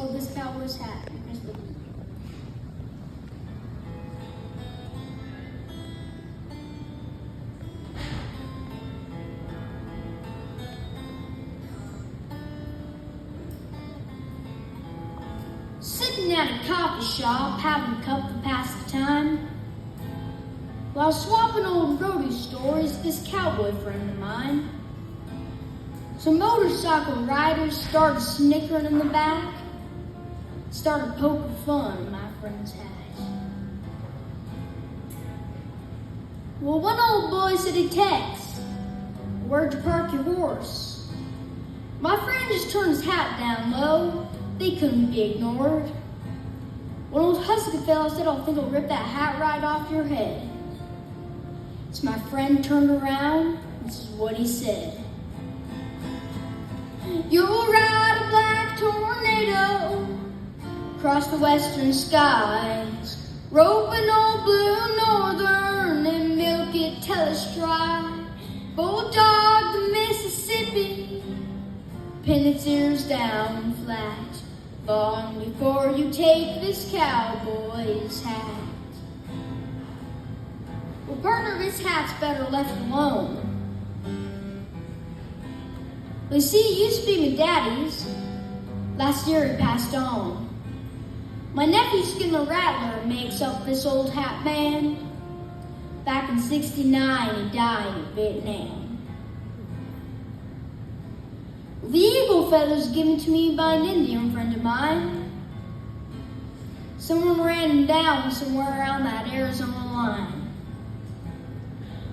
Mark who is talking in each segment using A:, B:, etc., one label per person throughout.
A: called This Cowboy's Hat. Sitting at a coffee shop, having a cup to pass the time, while swapping old roadie stories, this cowboy friend of mine. Some motorcycle riders started snickering in the back, started poking fun at my friend's hat. Well, one old boy said he'd text, "Where'd you park your horse?" My friend just turned his hat down low. They couldn't be ignored. One old husky fella said, "I think I'll rip that hat right off your head." So my friend turned around, this is what he said. "You'll ride a black tornado across the western skies, rope an old blue northern and milk it till it's dry. Bulldog the Mississippi, pin its ears down flat, long before you take this cowboy's hat." Well, partner, this hat's better left alone. Well, you see, it used to be my daddy's. Last year he passed on. My nephew Skinner Rattler makes up this old hat band. Back in '69, he died in Vietnam. The eagle feather's given to me by an Indian friend of mine. Someone ran him down somewhere around that Arizona line.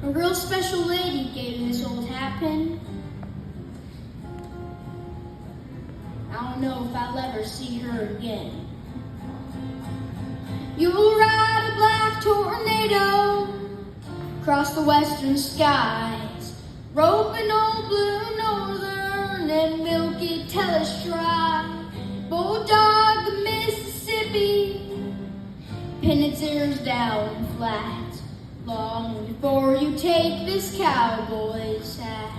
A: A real special lady gave him this old hat pin. I don't know if I'll ever see her again. You'll ride a black tornado across the western skies, rope an old blue northern and milk it till it's dry. Bulldog the Mississippi, pin its ears down flat, long before you take this cowboy's hat.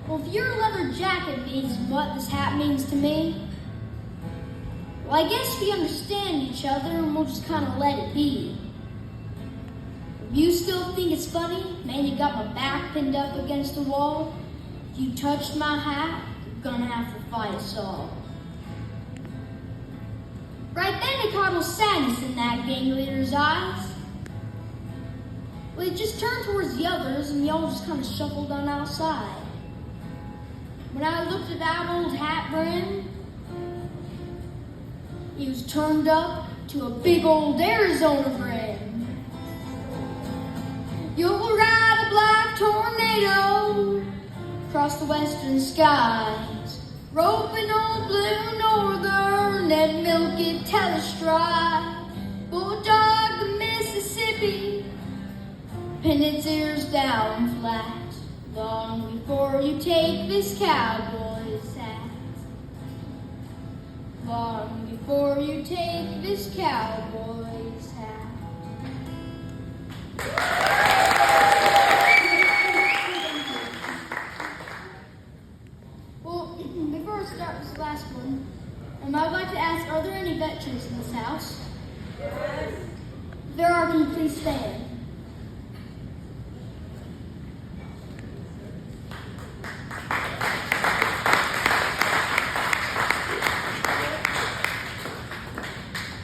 A: Well, if your leather jacket means what this hat means to me, well, I guess we understand each other and we'll just kind of let it be. If you still think it's funny, man, you got my back pinned up against the wall. If you touched my hat, you're gonna have to fight us all. Right then, I caught a little sadness in that gang leader's eyes. Well, he just turned towards the others and we all just kind of shuffled on outside. When I looked at that old hat brim, he was turned up to a big old Arizona brim. You'll ride a black tornado across the western skies, rope an old blue northern and milk it till it's dry. Bulldog the Mississippi, pin its ears down flat, long before you take this cowboy's hat. Long before you take this cowboy's hat. Well, before I start this last one, I'd like to ask, are there any veterans in this house? Yes. If there are, can you please stand?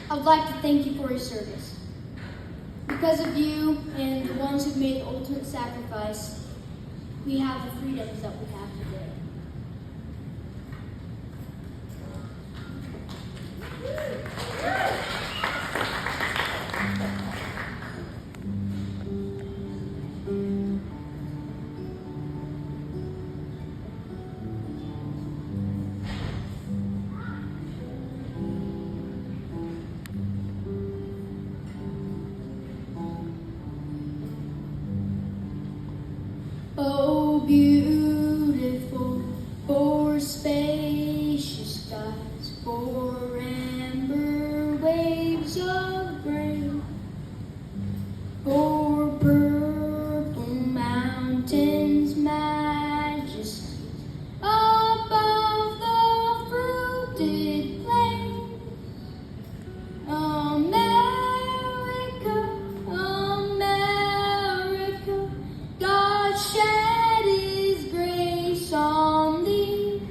A: I would like to thank you for your service. Because of you and the ones who've made the ultimate sacrifice, we have the freedoms that we have today. Oh, beautiful skies for amber waves of grain, for purple mountains majesty above the fruited plain. America, America, God shed His grace on thee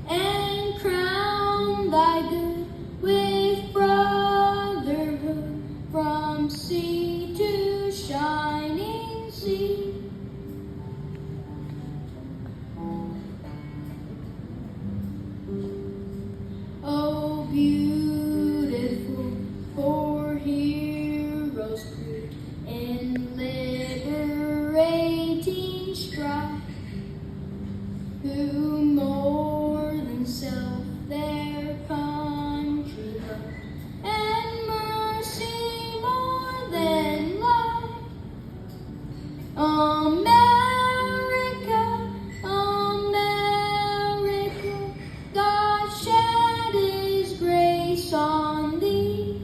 A: and crown thy good with brotherhood from sea to shining sea. Oh, beautiful for heroes proved in liberating strife, who more than self their country loved, and mercy more than life. America, America, God shed His grace on thee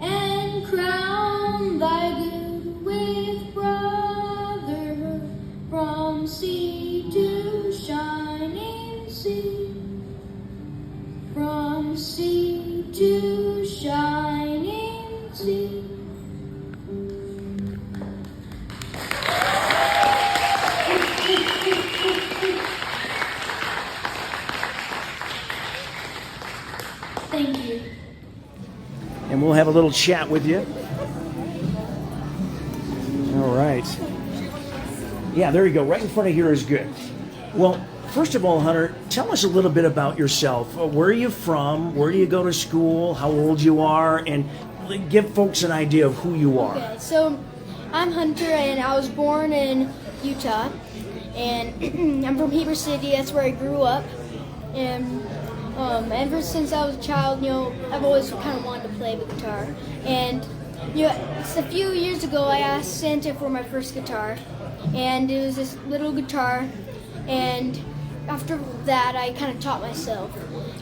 A: and crown thy good with brotherhood from sea to shining sea, from sea to shining sea. Thank you.
B: And we'll have a little chat with you. All right. Yeah, there you go. Right in front of here is good. Well, first of all, Hunter, tell us a little bit about yourself. Where are you from? Where do you go to school? How old you are? And give folks an idea of who you are.
A: Okay, so I'm Hunter, and I was born in Utah, and I'm from Heber City. That's where I grew up, and ever since I was a child, I've always kind of wanted to play the guitar. And a few years ago, I asked Santa for my first guitar, and it was this little guitar. And after that, I kind of taught myself,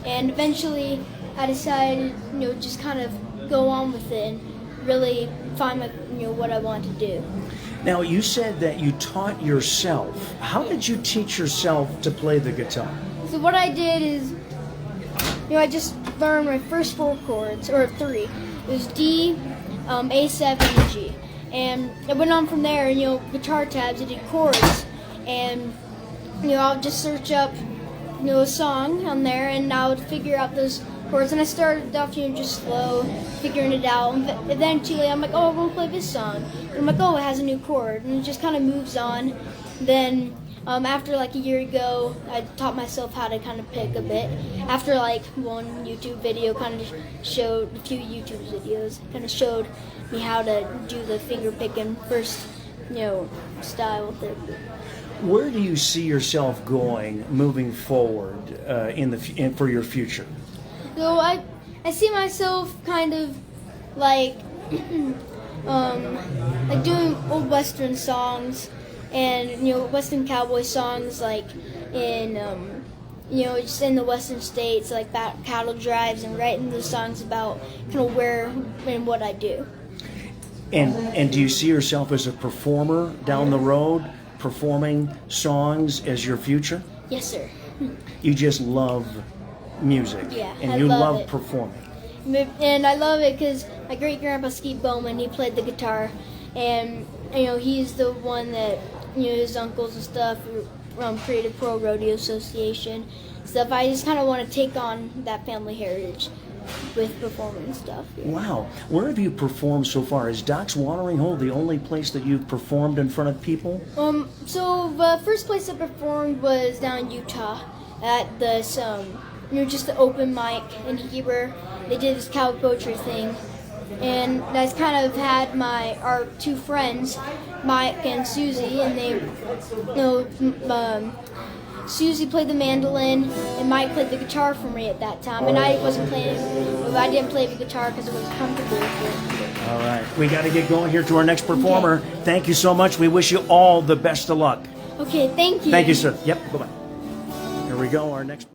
A: and eventually, I decided, just kind of go on with it and really find what I want to do.
B: Now, you said that you taught yourself. How did you teach yourself to play the guitar?
A: So what I did is, I just learned my first 4 chords, or 3. It was D, A7, and G. And I went on from there, and, guitar tabs, I did chords. And, I'll just search up, a song on there, and I would figure out those chords. And I started off, just slow, figuring it out. And eventually, I'm like, oh, I want to play this song. And I'm like, oh, it has a new chord. And it just kind of moves on. Then, after like a year ago, I taught myself how to kind of pick a bit. After like one YouTube video kind of showed, a few YouTube videos kind of showed me how to do the finger picking first, style with it.
B: Where do you see yourself going moving forward for your future?
A: So I see myself kind of like like doing old Western songs and Western cowboy songs, like in just in the Western states, like cattle drives, and writing those songs about kind of where and what I do.
B: And do you see yourself as a performer down the road, performing songs as your future?
A: Yes, sir.
B: You just love music,
A: Yeah,
B: and
A: I
B: you
A: love
B: love
A: it.
B: performing.
A: And I love it because my great grandpa Skeet Bowman, he played the guitar, and he's the one that his uncles and stuff created Pro Rodeo Association stuff. I just kind of want to take on that family heritage with performing and stuff. Yeah.
B: Wow. Where have you performed so far? Is Doc's Watering Hole the only place that you've performed in front of people?
A: So the first place I performed was down in Utah at this, just the open mic in Heber. They did this cowboy poetry thing, and I kind of had our 2 friends, Mike and Susie, and they, Susie played the mandolin, and Mike played the guitar for me at that time. And I wasn't playing, I didn't play the guitar because it was comfortable for me.
B: All right. We got to get going here to our next performer. Okay. Thank you so much. We wish you all the best of luck.
A: Okay, thank you.
B: Thank you, sir. Yep, bye-bye. Here we we go. Our next.